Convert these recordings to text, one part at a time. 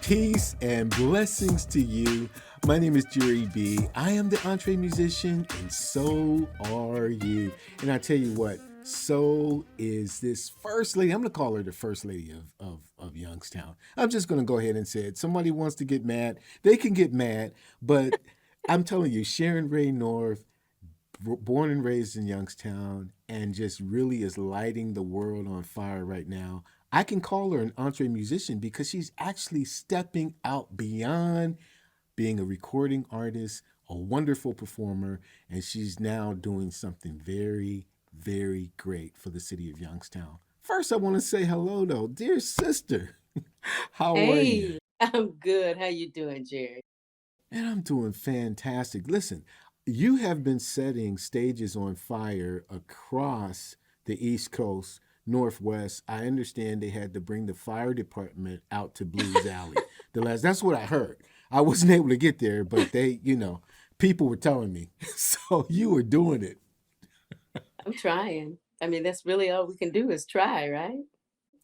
Peace and blessings to you. My name is Jerry B. I am the entree musician, and so are you. And I tell you what, so is this first lady. I'm going to call her the first lady of Youngstown. I'm just going to go ahead and say it. Somebody wants to get mad, they can get mad. But I'm telling you, Sharon Rae North, born and raised in Youngstown, and just really is lighting the world on fire right now. I can call her an entree musician because she's actually stepping out beyond being a recording artist, a wonderful performer, and she's now doing something very, very great for the city of Youngstown. First, I want to say hello, though, dear sister. How are you? Hey, I'm good. How you doing, Jerry? And I'm doing fantastic. Listen, you have been setting stages on fire across the East Coast, Northwest. I understand they had to bring the fire department out to Blues Alley. That's what I heard. I wasn't able to get there, but people were telling me. So you were doing it. I'm trying. I mean, that's really all we can do is try, right?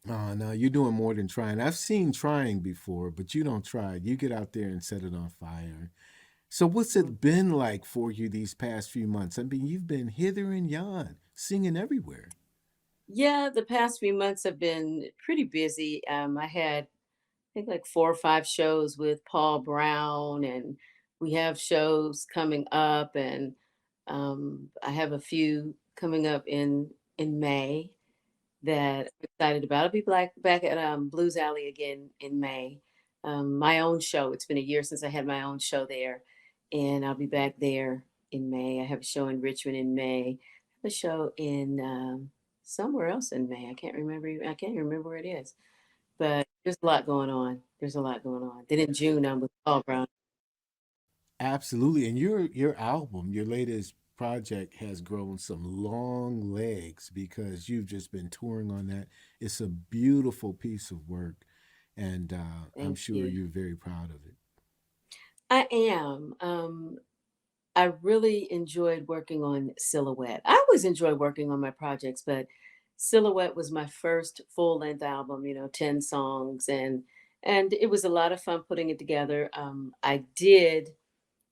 Oh, no, you're doing more than trying. I've seen trying before, but you don't try. You get out there and set it on fire. So, what's Mm. it been like for you these past few months? I mean, you've been hither and yon, singing everywhere. Yeah, the past few months have been pretty busy. I had, I think, like 4 or 5 shows with Paul Brown, and we have shows coming up, and I have a few coming up in May that I'm excited about. I'll be back at Blues Alley again in May. My own show. It's been a year since I had my own show there, and I'll be back there in May. I have a show in Richmond in May. I have a show in somewhere else in May. I can't remember. I can't remember where it is. But there's a lot going on. There's a lot going on. Then in June, I'm with Paul Brown. Absolutely. And your album, your latest project has grown some long legs because you've just been touring on that. It's a beautiful piece of work, and I'm Thank sure you. you're very proud of it. I am. I really enjoyed working on Silhouette. I always enjoy working on my projects, but Silhouette was my first full-length album, 10 songs, and it was a lot of fun putting it together. I did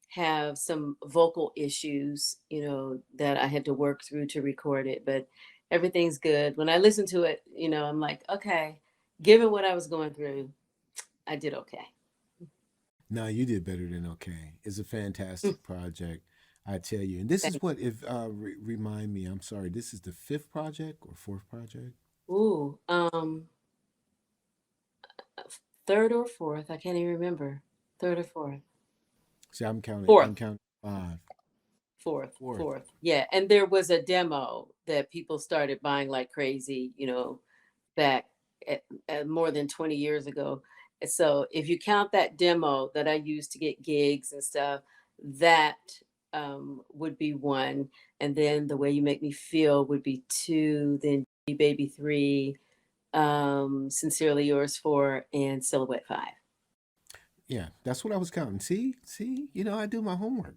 have some vocal issues, that I had to work through to record it, but everything's good. When I listen to it, I'm like, okay, given what I was going through, I did okay. No, you did better than okay. It's a fantastic project, I tell you. And this is Thank what, if remind me, I'm sorry, this is the fifth project or fourth project? you. Ooh, third or fourth, I can't even remember. Third or fourth. See, I'm counting. I'm Fourth. counting five. Fourth. Fourth. Yeah, and there was a demo that people started buying like crazy, back at more than 20 years ago. And so if you count that demo that I used to get gigs and stuff, that would be one. And then The Way You Make Me Feel would be two, then Baby three, Sincerely Yours four, and Silhouette five. Yeah, that's what I was counting. See, I do my homework.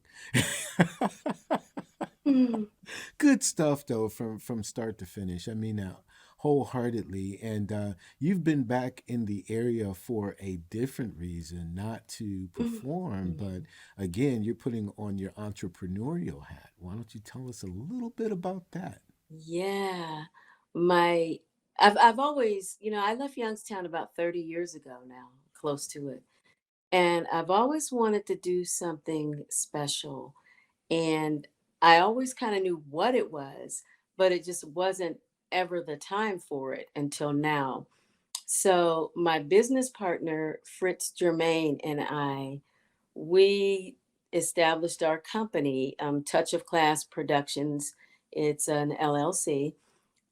Mm. Good stuff though, from start to finish. I mean, wholeheartedly. And you've been back in the area for a different reason, not to perform, Mm. but again, you're putting on your entrepreneurial hat. Why don't you tell us a little bit about that? Yeah. My I've always, I left Youngstown about 30 years ago now, close to it. And I've always wanted to do something special. And I always kind of knew what it was, but it just wasn't ever the time for it until now. So my business partner, Fritz Germain, and we established our company, Touch of Class Productions. It's an LLC.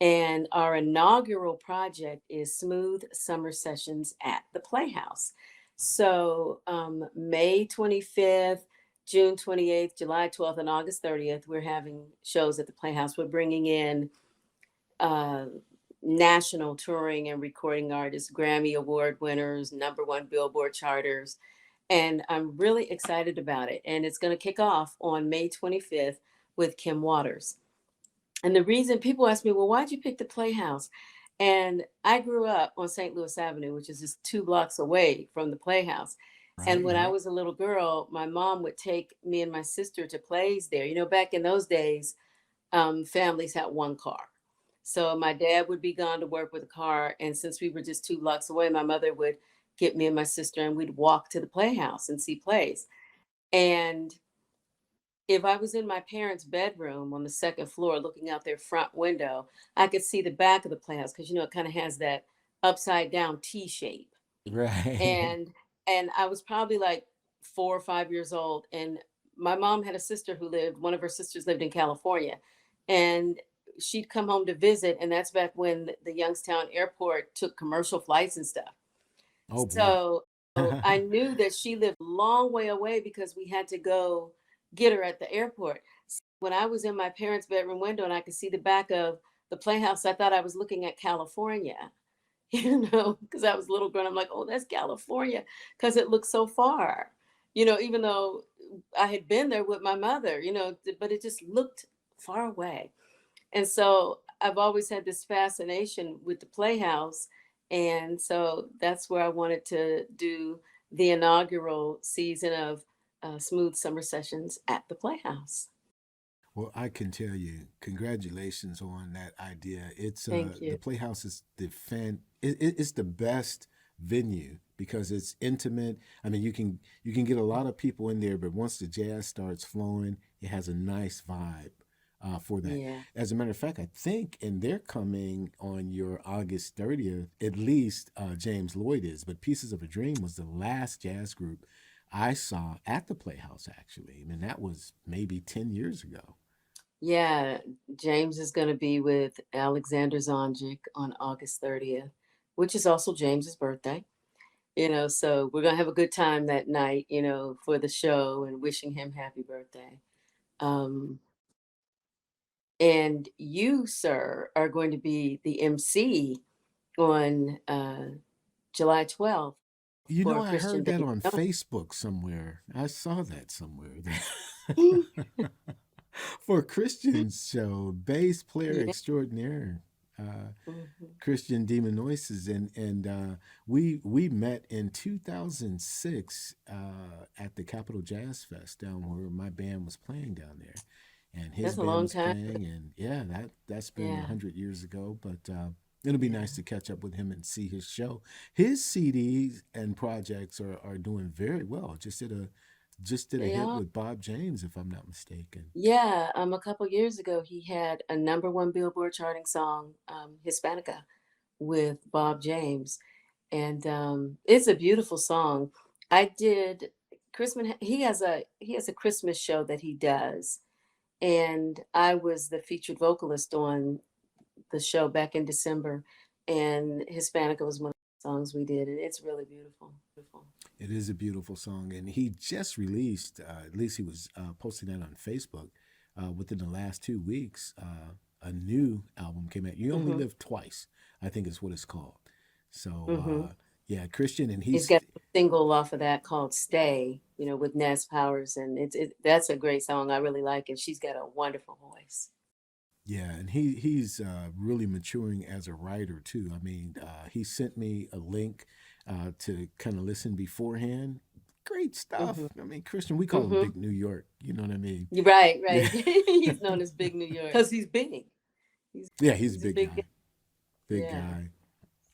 And our inaugural project is Smooth Summer Sessions at the Playhouse. So May 25th, June 28th, July 12th, and August 30th, we're having shows at the Playhouse. We're bringing in uh, national touring and recording artists, Grammy Award winners, #1 Billboard charters. And I'm really excited about it. And it's going to kick off on May 25th with Kim Waters. And the reason people ask me, well, why'd you pick the Playhouse? And I grew up on St. Louis Avenue, which is just 2 blocks away from the Playhouse. And Right, when I right. was a little girl, my mom would take me and my sister to plays there. Back in those days, families had one car. So my dad would be gone to work with a car. And since we were just 2 blocks away, my mother would get me and my sister and we'd walk to the Playhouse and see plays. And if I was in my parents' bedroom on the second floor looking out their front window, I could see the back of the Playhouse because it kind of has that upside down T shape. Right. And I was probably like 4 or 5 years old. And my mom had a sister one of her sisters lived in California. And she'd come home to visit. And that's back when the Youngstown airport took commercial flights and stuff. Oh boy. So I knew that she lived a long way away because we had to go get her at the airport. When I was in my parents' bedroom window and I could see the back of the Playhouse, I thought I was looking at California, because I was a little girl. I'm like, oh, that's California, because it looked so far, even though I had been there with my mother, but it just looked far away. And so I've always had this fascination with the Playhouse. And so that's where I wanted to do the inaugural season of Smooth Summer Sessions at the Playhouse. Well, I can tell you, congratulations on that idea. It's Thank the you. Playhouse is it's the best venue because it's intimate. I mean, you can get a lot of people in there, but once the jazz starts flowing, it has a nice vibe for that. Yeah. As a matter of fact, I think, and they're coming on your August 30th. At least James Lloyd is, but Pieces of a Dream was the last jazz group I saw at the Playhouse. Actually, I mean that was maybe 10 years ago. Yeah. James is going to be with Alexander Zonjic on August 30th, which is also James's birthday. So we're going to have a good time that night, for the show and wishing him happy birthday. Um, and you, sir, are going to be the MC on July 12th for I Christian heard that Day. on Facebook somewhere. I saw that somewhere. For Christian's show, bass player Yeah. extraordinaire, uh, Mhm. Christian Demonoises, and we met in 2006 at the Capitol Jazz Fest down where my band was playing down there, and his That's a band long was time. playing, and yeah, that's been Yeah. 100 years ago, but. It'll be nice Yeah. to catch up with him and see his show. His CDs and projects are doing very well. Just did a They hit are. with Bob James, if I'm not mistaken. Yeah. A couple years ago, he had a #1 Billboard charting song, Hispanica, with Bob James. And it's a beautiful song. I did Christmas. He has a Christmas show that he does, and I was the featured vocalist on the show back in December. And Hispanica was one of the songs we did, and it's really beautiful. Beautiful. It is a beautiful song, and he just released. At least he was posting that on Facebook. Within the last 2 weeks, a new album came out. You Only Hmm. Live Twice, I think is what it's called. So Hmm. yeah, Christian, and He's he's got a single off of that called "Stay," with Nez Powers, and that's a great song. I really like it. She's got a wonderful voice. yeah, and he's really maturing as a writer too. I mean, he sent me a link to kind of listen beforehand. Great stuff. Hmm. I mean, Christian, we call him Hmm. Big New York. You know what I mean? You're right, Yeah, right. He's known as Big New York because he's big. He's yeah, he's a he's a big big guy. guy. Big Yeah. guy.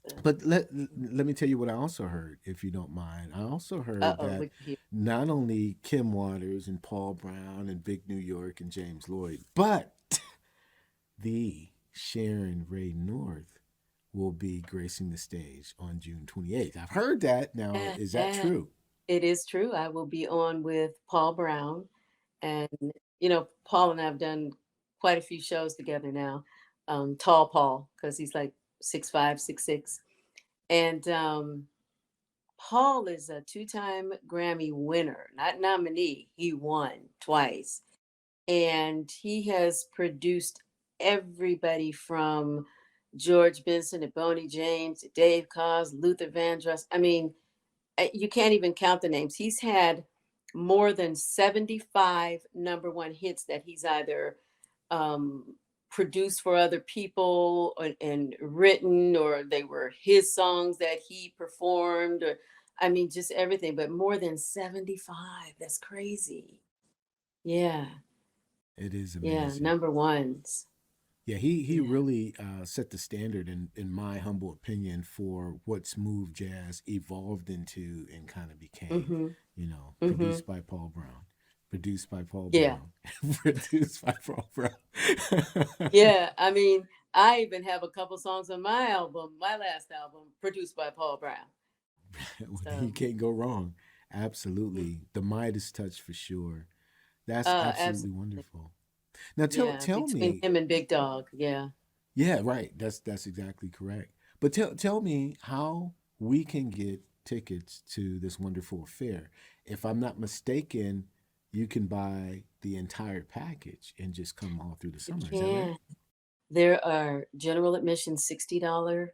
So, But let me tell you what I also heard, if you don't mind. I also heard uh-oh, that what you hear? not only Kim Waters and Paul Brown and Big New York and James Lloyd, but the Sharon Ray North will be gracing the stage on June 28th. I've heard that. Now, Yeah, is that yeah. true? It is true. I will be on with Paul Brown, and Paul and I have done quite a few shows together now. Tall Paul, because he's like 6'5", 6'6", and Paul is a two-time Grammy winner, not nominee. He won twice, and he has produced everybody from George Benson to Boney James to Dave Koz, Luther Vandross. I mean, you can't even count the names. He's had more than 75 #1 hits that he's either um, produced for other people and written, or they were his songs that he performed, or I mean, just everything. But more than 75. That's crazy. Yeah. It is Yeah. amazing. Number ones. Yeah, he Yeah. really set the standard, in my humble opinion, for what smooth jazz evolved into and kind of became. Mm-hmm. Mm-hmm. Produced by Paul Brown, produced by Paul Yeah. Brown, produced by Paul Brown. Yeah. I mean, I even have a couple songs on my album, my last album, produced by Paul Brown. You So, can't go wrong. mhm. Absolutely, the Midas touch for sure. That's absolutely Absolutely. wonderful. Now Yeah. tell Between me, him and Big Dog. Yeah. yeah, right. That's exactly correct. But tell me how we can get tickets to this wonderful affair. If I'm not mistaken, you can buy the entire package and just come all through the You summer. Is that right? can. There are general admission $60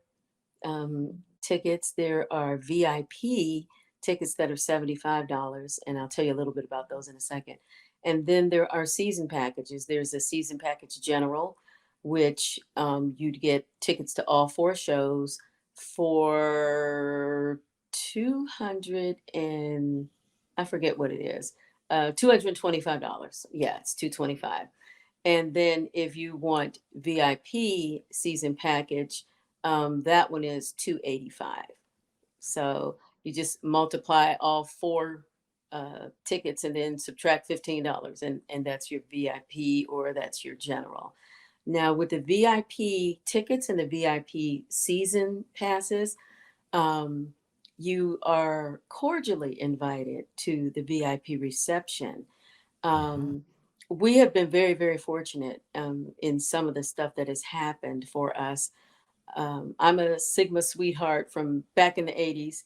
tickets. There are VIP tickets that are $75, and I'll tell you a little bit about those in a second. And then there are season packages. There's a season package general, which you'd get tickets to all four shows for 200 and I forget what it is. $225. Yeah, it's 225. And then if you want VIP season package, that one is 285. So you just multiply all four tickets and then subtract $15, and that's your VIP or that's your general. Now with the VIP tickets and the VIP season passes, um, you are cordially invited to the VIP reception. Uh-huh. um, we have been very, very fortunate in some of the stuff that has happened for us. I'm a Sigma sweetheart from back in the '80s,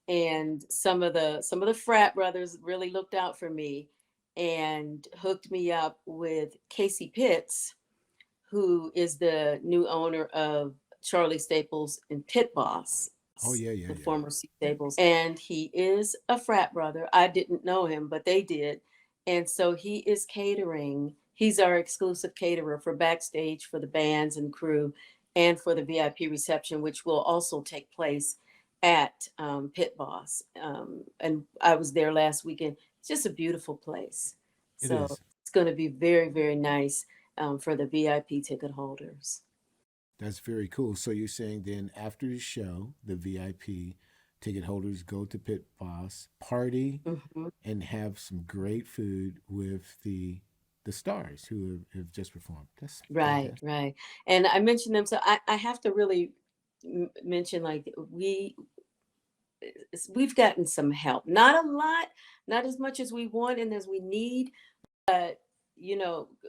and some of the frat brothers really looked out for me and hooked me up with Casey Pitts, who is the new owner of Charlie Staples and Pit Boss, Oh yeah, yeah, the yeah. former C Staples. And he is a frat brother. I didn't know him, but they did. And so he is catering. He's our exclusive caterer for backstage for the bands and crew and for the VIP reception, which will also take place at Pit Boss. And I was there last weekend. It's just a beautiful place. It So is. it's going to be very, very nice for the VIP ticket holders. That's very cool. So you're saying then after the show, the VIP ticket holders go to Pit Boss, party, Mhm. and have some great food with the stars who have just performed. That's Right, fantastic. right. And I mentioned them, so I have to really mention like we've gotten some help. Not a lot, not as much as we want and as we need, but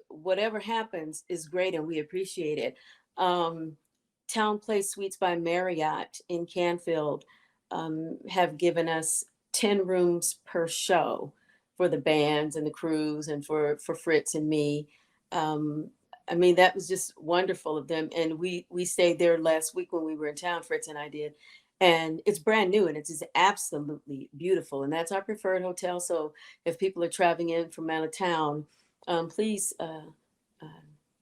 whatever happens is great and we appreciate it. Um, Town Place Suites by Marriott in Canfield have given us 10 rooms per show for the bands and the crews and for Fritz and me. Um, I mean, that was just wonderful of them. And we stayed there last week when we were in town, Fritz and I did. And it's brand new and it's just absolutely beautiful. And that's our preferred hotel. So if people are traveling in from out of town, please uh,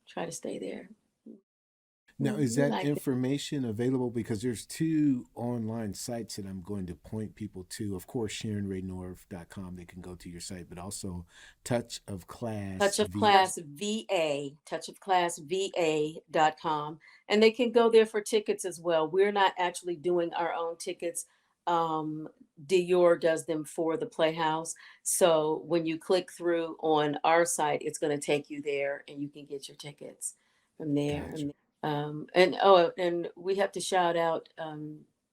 try to stay there. Now, is We that like it. information available? Because there's two online sites that I'm going to point people to. Of course, SharonRaeNorth.com. They can go to your site, but also Touch of Class Touch of V. Class VA, touchofclassva.com. And they can go there for tickets as well. We're not actually doing our own tickets. Dior does them for the Playhouse. So when you click through on our site, it's going to take you there and you can get your tickets from there. Gotcha. And we have to shout out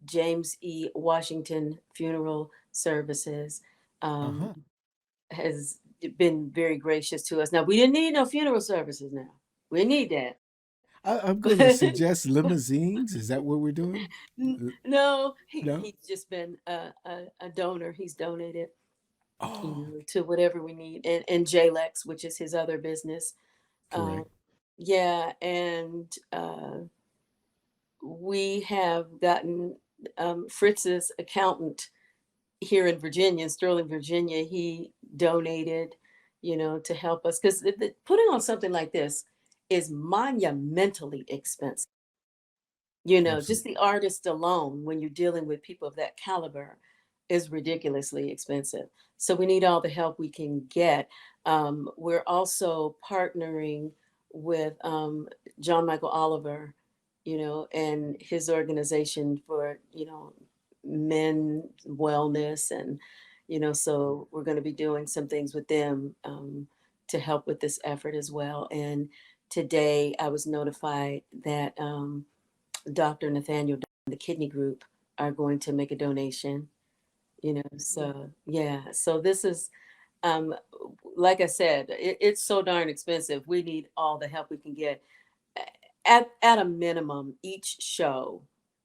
James E. Washington Funeral Services. Uh Um, huh. has been very gracious to us. Now we didn't need no funeral services now. We need that. I'm going to suggest limousines. Is that what we're doing? No, No. he's just been a donor. He's donated, Oh, to whatever we need. And JLEX, which is his other business. Um, correct. yeah, and we have gotten Fritz's accountant here in Virginia, in Sterling, Virginia. He donated, to help us because putting on something like this, is monumentally expensive. Just Absolutely. the artist alone, when you're dealing with people of that caliber, is ridiculously expensive. So we need all the help we can get. We're also partnering with John Michael Oliver, and his organization for, men wellness. And, so we're going to be doing some things with them to help with this effort as well. And today I was notified that Dr. Nathaniel, the kidney group, are going to make a donation. So yeah, so this is, um, like I said, it's so darn expensive. We need all the help we can get. At a minimum, each show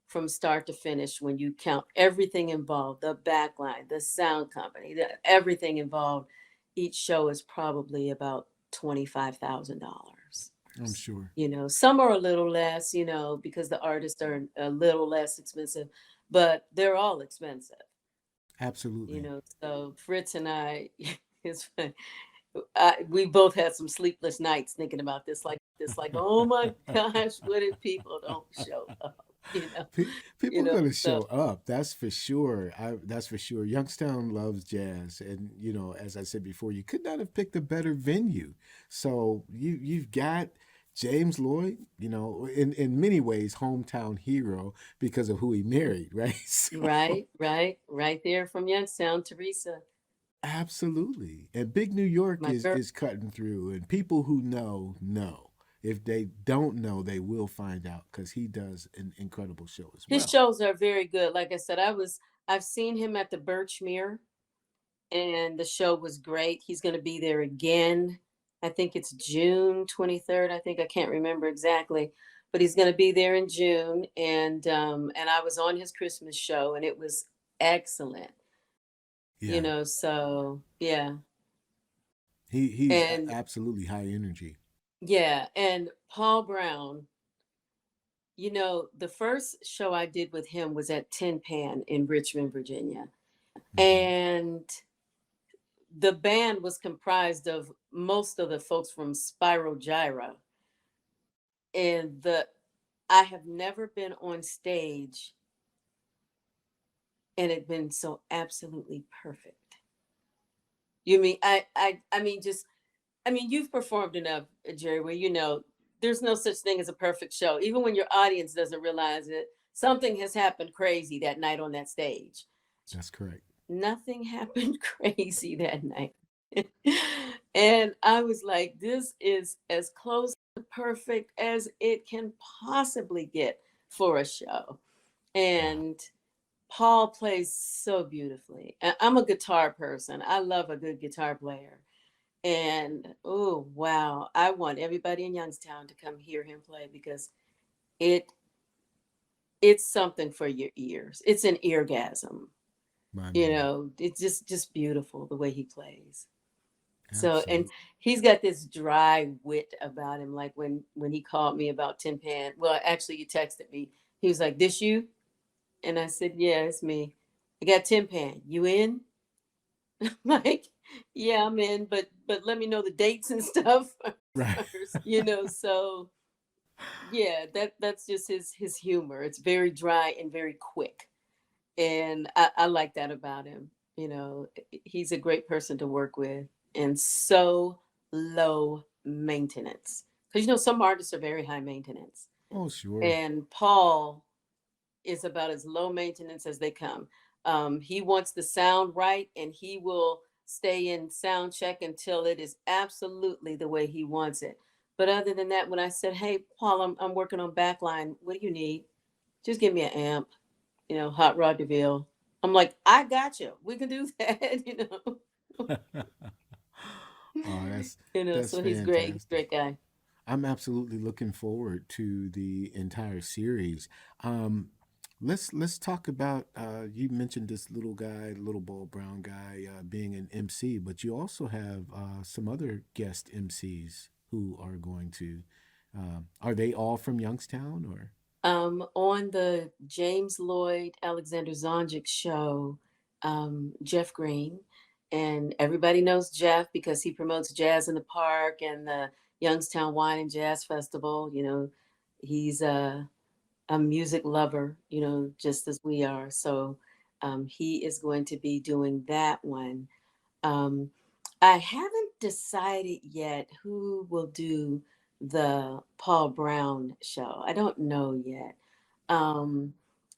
from start to finish, when you count everything involved, the backline, the sound company, everything involved, each show is probably about $25,000. I'm sure. Some are a little less, because the artists are a little less expensive, but they're all expensive. Absolutely. So Fritz and I, it's funny. We both had some sleepless nights thinking about this, like, oh my gosh, what if people don't show up? People are going to So show up. That's for sure. That's for sure. Youngstown loves jazz, and as I said before, you could not have picked a better venue. So you've got James Lloyd, in many ways hometown hero because of who he married, right? So right there from Youngstown, Teresa, absolutely. And big New York my is girl. is cutting through, and people who know. If they don't know, they will find out because he does an incredible show as His well. shows are very good. Like I said, I've seen him at the Birchmere, and the show was great. He's going to be there again. I think it's June 23rd. I think, I can't remember exactly, but he's going to be there in June. And I was on his Christmas show, and it was excellent. Yeah, So yeah. he's And absolutely high energy. yeah, and Paul Brown, the first show I did with him was at Tin Pan in Richmond, Virginia. Hmm. And the band was comprised of most of the folks from Spiral Gyra. And I have never been on stage and it been so absolutely perfect. You mean I mean, just, I mean, you've performed enough, Jerry, where there's no such thing as a perfect show. Even when your audience doesn't realize it, something has happened crazy that night on that stage. That's correct. Nothing happened crazy that night. And I was like, this is as close to perfect as it can possibly get for a show. Wow. And Paul plays so beautifully. I'm a guitar person. I love a good guitar player. And oh wow, I want everybody in Youngstown to come hear him play because it it's something for your ears. It's an eargasm. My man. It's just beautiful the way he plays. So, and Absolutely. he's got this dry wit about him. Like when he called me about Tin Pan. Well, actually, he texted me. He was like, "This you?" And I said, "Yeah, it's me. I got Tin Pan. You in?" Like, "Yeah, I'm in, but let me know the dates and stuff Right. first." So yeah, that's just his humor. It's very dry and very quick, and I like that about him. He's a great person to work with, and so low maintenance. Because some artists are very high maintenance, Oh, sure. and Paul is about as low maintenance as they come. He wants the sound right, and he will stay in sound check until it is absolutely the way he wants it. But other than that, when I said, "Hey, Paul, I'm working on backline. What do you need? Just give me an amp, hot rod DeVille." I'm like, "I got you. We can do that." Oh, that's So he's great. He's a fantastic. great guy. I'm absolutely looking forward to the entire series. Um, let's talk about. You mentioned this little guy, little ball brown guy, being an MC, but you also have some other guest MCs who are going to. Are they all from Youngstown or? On the James Lloyd Alexander Zonjic show, Jeff Green, and everybody knows Jeff because he promotes Jazz in the Park and the Youngstown Wine and Jazz Festival. He's a music lover, just as we are. So he is going to be doing that one. Um, I haven't decided yet who will do the Paul Brown show. I don't know yet. Um,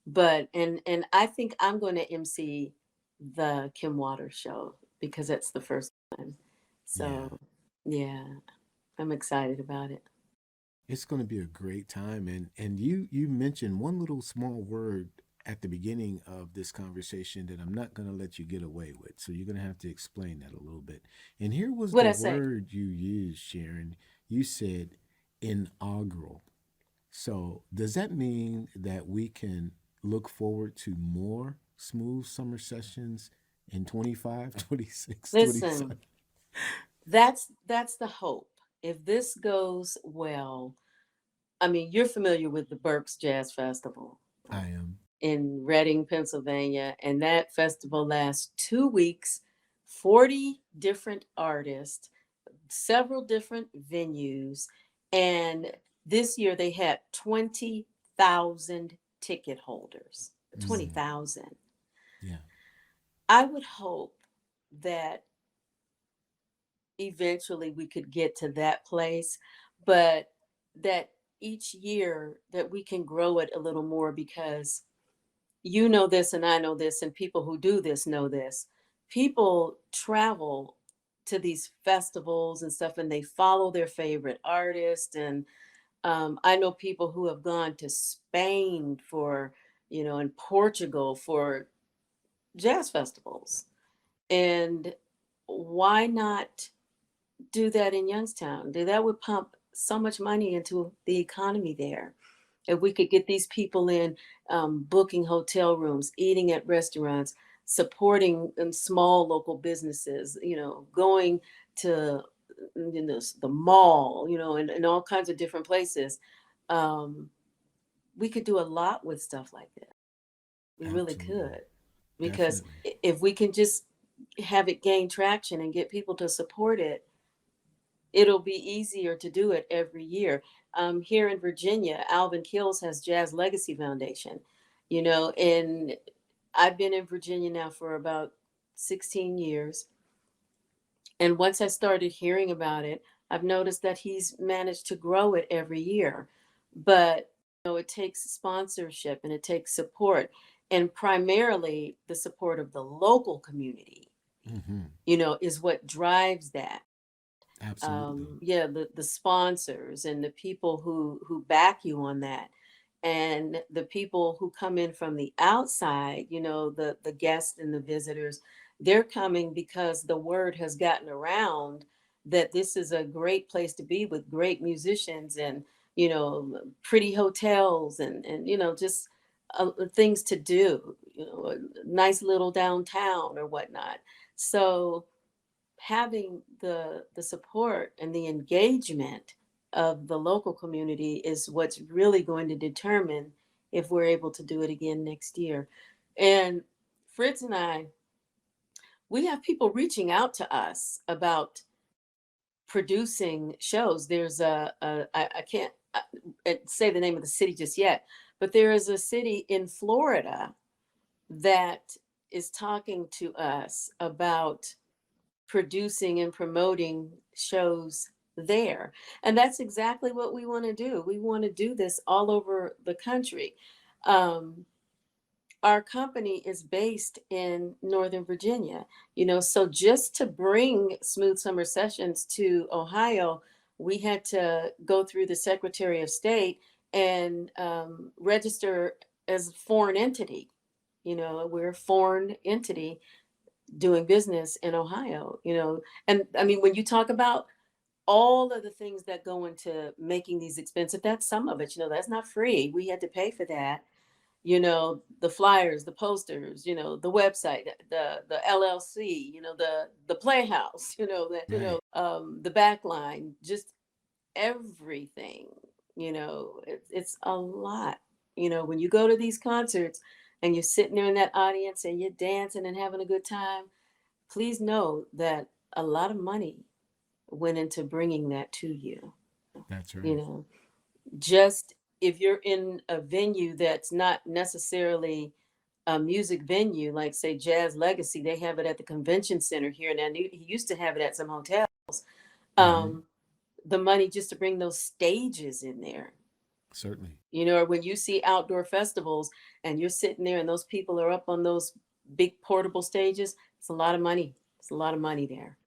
but and I think I'm going to MC the Kim Waters show because it's the first one. Yeah. So yeah, I'm excited about it. It's going to be a great time, and you mentioned one little small word at the beginning of this conversation that I'm not going to let you get away with. So you're going to have to explain that a little bit. And here was What the I say? word you used, Sharon. You said inaugural. So does that mean that we can look forward to more smooth summer sessions in 25, 26, 27? Listen, that's the hope. If this goes well, I mean, you're familiar with the Berks Jazz Festival I am. in Reading, Pennsylvania, and that festival lasts 2 weeks, 40 different artists, several different venues, and this year they had 20,000 ticket holders. Mm, 20,000. yeah, I would hope that eventually we could get to that place, but that each year that we can grow it a little more, because you know this and I know this and people who do this know this. People travel to these festivals and stuff and they follow their favorite artist, and I know people who have gone to Spain for, and Portugal for jazz festivals. And why not do that in Youngstown? That would pump so much money into the economy there. If we could get these people in, booking hotel rooms, eating at restaurants, supporting small local businesses, going to the mall, and all kinds of different places. Um, we could do a lot with stuff like that. We really absolutely. could. Because Definitely. if we can just have it gain traction and get people to support it, it'll be easier to do it every year. Here in Virginia, Alvin Kills has Jazz Legacy Foundation, and I've been in Virginia now for about 16 years. And once I started hearing about it, I've noticed that he's managed to grow it every year. But, it takes sponsorship and it takes support, and primarily the support of the local community, Hmm. is what drives that. Absolutely. Yeah, the sponsors and the people who back you on that, and the people who come in from the outside, the guests and the visitors, they're coming because the word has gotten around that this is a great place to be with great musicians, and pretty hotels, and just things to do, a nice little downtown or whatnot. So having the support and the engagement of the local community is what's really going to determine if we're able to do it again next year. And Fritz and I, we have people reaching out to us about producing shows. There's I can't say the name of the city just yet, but there is a city in Florida that is talking to us about producing and promoting shows there. And that's exactly what we want to do. We want to do this all over the country. Um, our company is based in Northern Virginia, so just to bring Smooth Summer Sessions to Ohio, we had to go through the Secretary of State and register as a foreign entity. We're a foreign entity doing business in Ohio, and I mean, when you talk about all of the things that go into making these expensive, that's some of it, that's not free. We had to pay for that, the flyers, the posters, the website, the LLC, the Playhouse, Right. the back line, just everything, it's a lot. When you go to these concerts and you're sitting there in that audience and you're dancing and having a good time, please know that a lot of money went into bringing that to you. That's You right. know, just if you're in a venue that's not necessarily a music venue, like say Jazz Legacy, they have it at the convention center here, and he used to have it at some hotel. Hmm. Um, the money just to bring those stages in there, Certainly. or when you see outdoor festivals and you're sitting there and those people are up on those big portable stages, it's a lot of money. It's a lot of money there,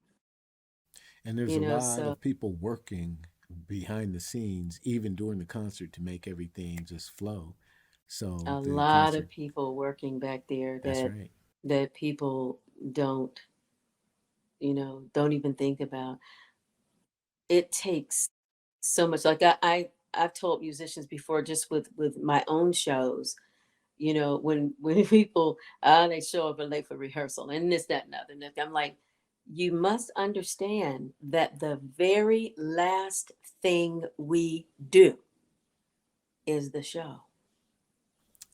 And there's a lot so of people working behind the scenes, even during the concert, to make everything just flow. So a the lot concert, of people working back there that's that right. people don't, don't even think about. It takes so much. Like I've told musicians before, just with my own shows, when people they show up late for rehearsal and this, that, and other. And I'm like, you must understand that the very last thing we do is the show.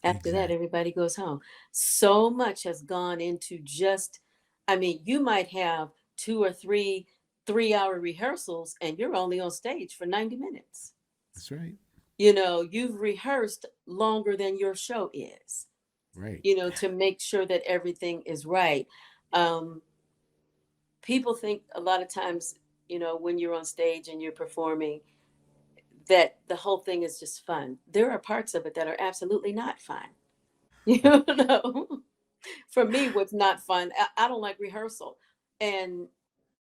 After that, Exact. everybody goes home. So much has gone into just, I mean, you might have two or three 3-hour rehearsals and you're only on stage for 90 minutes. That's right. You've rehearsed longer than your show is, Right. to make sure that everything is right. Um, People think a lot of times, when you're on stage and you're performing, that the whole thing is just fun. There are parts of it that are absolutely not fun. You know, for me, what's not fun, I don't like rehearsal, and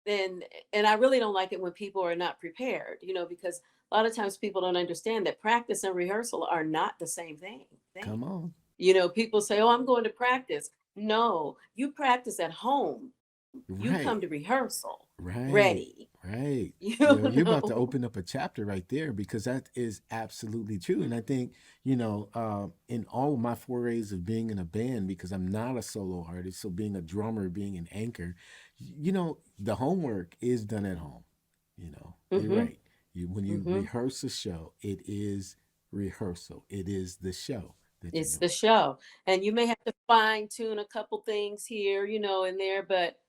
and and I really don't like it when people are not prepared. Because a lot of times people don't understand that practice and rehearsal are not the same thing. Come on. People say, "Oh, I'm going to practice." No, you practice at home. You come Right. to rehearsal Right. ready. Right. You You're about to know. open up a chapter right there, because that is absolutely true. And I think, in all of my forays of being in a band, because I'm not a solo artist, so being a drummer, being an anchor, the homework is done at home. You're Mhm. right. When you Mhm. rehearse a show, it is rehearsal. It is the show that you're It's doing. the show, and you may have to fine tune a couple things here, in there, but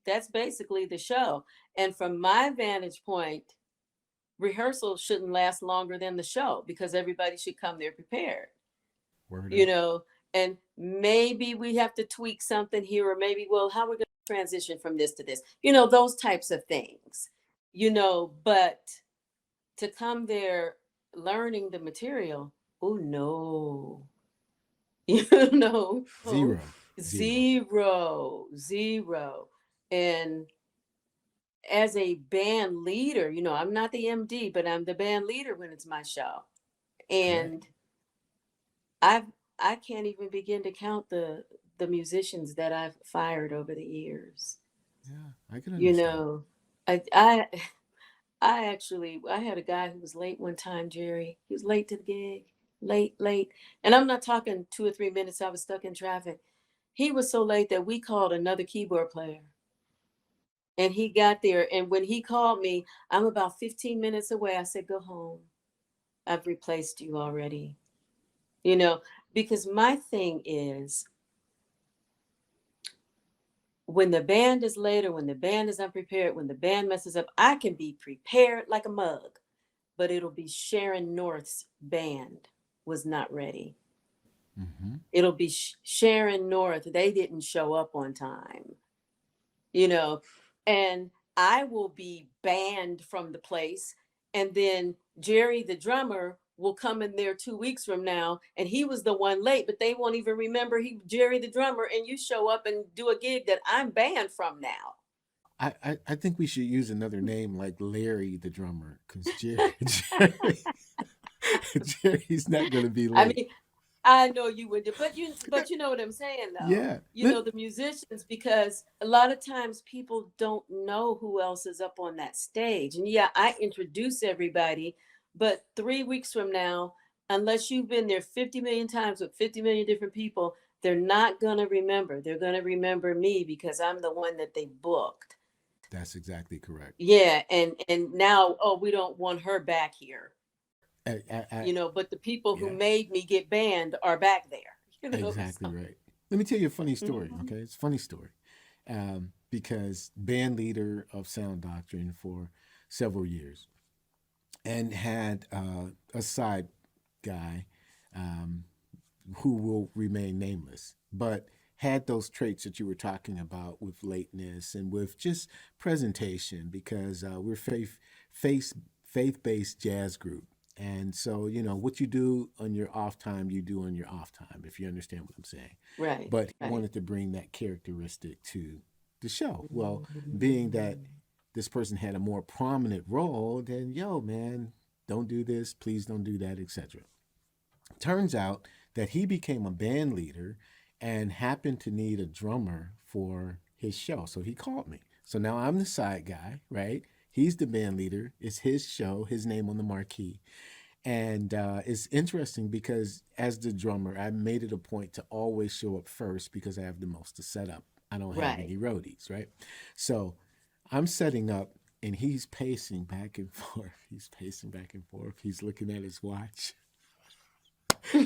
that's basically the show. And from my vantage point, rehearsal shouldn't last longer than the show because everybody should come there prepared. Word you up. know and maybe we have to tweak something here, or maybe, well, how we're going to transition from this to this, those types of things. But to come there learning the material, oh no. you know Zero. Zero. Zero, zero. And as a band leader, I'm not the MD, but I'm the band leader when it's my show. Correct. And I've I can't even begin to count the musicians that I've fired over the years. Yeah, I can You understand. know, I I I had a guy who was late one time, Jerry. He was late to the gig, late, late, and I'm not talking 2 or 3 minutes. I was stuck in traffic. He was so late that we called another keyboard player, and he got there. And when he called me, I'm about 15 minutes away. I said, "Go home. I've replaced you already." You know, because my thing is, when the band is late or when the band is unprepared, when the band messes up, I can be prepared like a mug, but it'll be Sharon North's band was not ready. Hmm. It'll be Sharon North. They didn't show up on time, you know, and I will be banned from the place. And then Jerry, the drummer, will come in there 2 weeks from now, and he was the one late, but they won't even remember Jerry, the drummer, and you show up and do a gig that I'm banned from now. I think we should use another name like Larry the drummer, because Jerry's not going to be I late. mean, I know you would, but you know what I'm saying, though. Yeah. The musicians, because a lot of times people don't know who else is up on that stage. And yeah, I introduce everybody, but 3 weeks from now, unless you've been there 50 million times with 50 million different people, they're not gonna remember. They're gonna remember me because I'm the one that they booked. That's exactly correct. Yeah, and now, oh, we don't want her back here. I, But the people who yeah, made me get banned are back there. exactly So. right. Let me tell you a funny story. Mhm. Okay, it's a funny story. because band leader of Sound Doctrine for several years, and had a side guy um, who will remain nameless, but had those traits that you were talking about with lateness and with just presentation, because we're faith faith based jazz group. And so, what you do on your off time, you do on your off time, if you understand what I'm saying. Right, But he right. wanted to bring that characteristic to the show. Well, being that Mm. this person had a more prominent role, then, yo, man, don't do this, please don't do that, etc. Turns out that he became a band leader and happened to need a drummer for his show. So he called me. So now I'm the side guy, right? He's the band leader. It's his show, his name on the marquee. And it's interesting because as the drummer, I made it a point to always show up first because I have the most to set up. I don't have Right. any roadies, right? So I'm setting up and he's pacing back and forth. He's pacing back and forth. He's looking at his watch.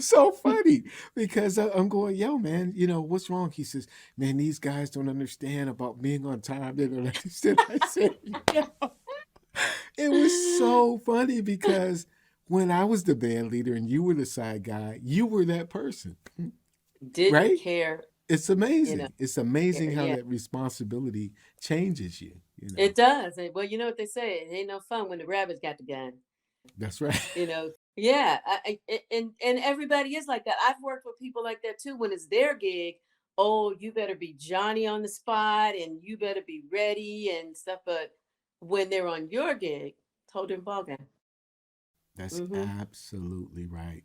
So funny because I'm going, yo, man, what's wrong? He says, man, these guys don't understand about being on time. They don't understand. I said, yeah. It was so funny because when I was the band leader and you were the side guy, you were that person, Didn't right? care, It's you know, amazing. It's amazing care. how Yeah, that responsibility changes you, it does. Well, you know what they say, it ain't no fun when the rabbit's got the gun. That's right. Yeah, and everybody is like that. I've worked with people like that too. When it's their gig, oh, you better be Johnny on the spot, and you better be ready and stuff. But when they're on your gig, total different ballgame. That's Mm-hmm. absolutely right.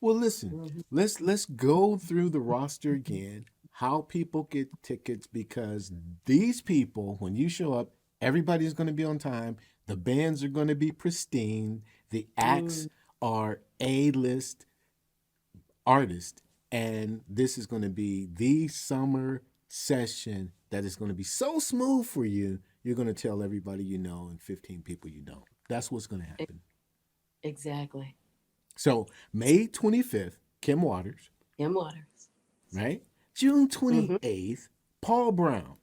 Well, listen, Mm-hmm. let's go through the roster again, how people get tickets, because these people, when you show up, everybody's going to be on time. The bands are going to be pristine. The acts Mm, are A-list artists, and this is going to be the summer session that is going to be so smooth for you. You're going to tell everybody you know and 15 people you don't. That's what's going to e- happen. exactly. So May 25th, Kim Waters, Kim Waters. right? June Mm-hmm. 28th, Paul Brown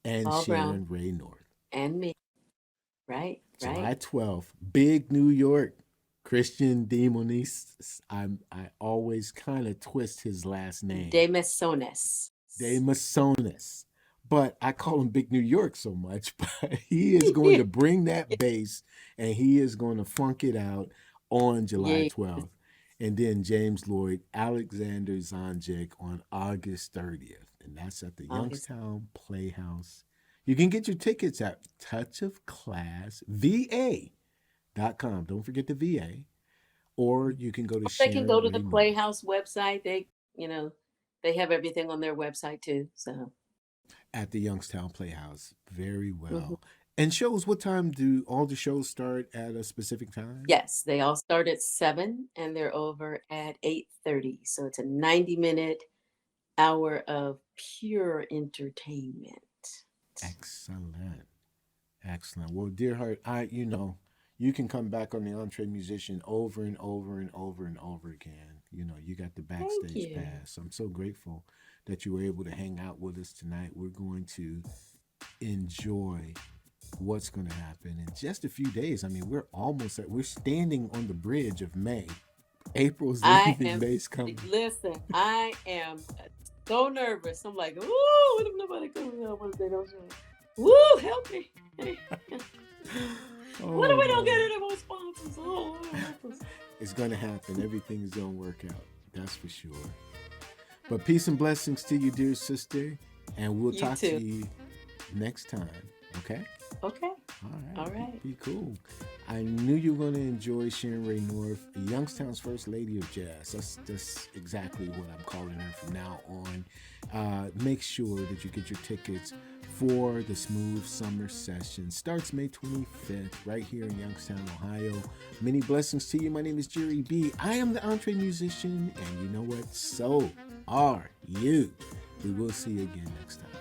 and Paul Brown Sharon Rae North. and me. Right, right. July 12th, Big New York, Christian Demonis. I always kind of twist his last name. De Mesones. De Mesones. But I call him Big New York so much, but he is going to bring that bass and he is going to funk it out on July Yeah, 12th. And then James Lloyd, Alexander Zonjic on August 30th. And that's at the August. Youngstown Playhouse. You can get your tickets at touchofclassva.com. Don't forget the VA. Or you can go to They can go Sharon to the Ray North Playhouse website. You know, they have everything on their website too. So, at the Youngstown Playhouse. Very mhm. well. And shows, what time do all the shows start at a specific time? Yes, they all start at 7 and they're over at 8:30. So it's a 90-minute hour of pure entertainment. Excellent. Excellent. Well, dear heart, you can come back on the Entree Musician over and over and over and over again. You got the Thank backstage you. pass. I'm so grateful that you were able to hang out with us tonight. We're going to enjoy what's going to happen in just a few days. I mean, we're standing on the bridge of May. April's I leaving, am, May's coming. listen, I am so nervous. I'm like, ooh, what if nobody comes out once they don't show up? Woo, help me. What if Oh we don't get man. any more sponsors? Oh, Lord, help us. It's gonna happen. Everything's gonna work out. That's for sure. But peace and blessings to you, dear sister. And we'll You talk to too. you next time. Okay? Okay. All All right. right. Be cool. I knew you were going to enjoy Sharon Rae North, Youngstown's first lady of jazz. That's exactly what I'm calling her from now on. Make sure that you get your tickets for the Smooth Summer Session. Starts May 25th right here in Youngstown, Ohio. Many blessings to you. My name is Jerry B. I am the Entree Musician, and you know what? So are you. We will see you again next time.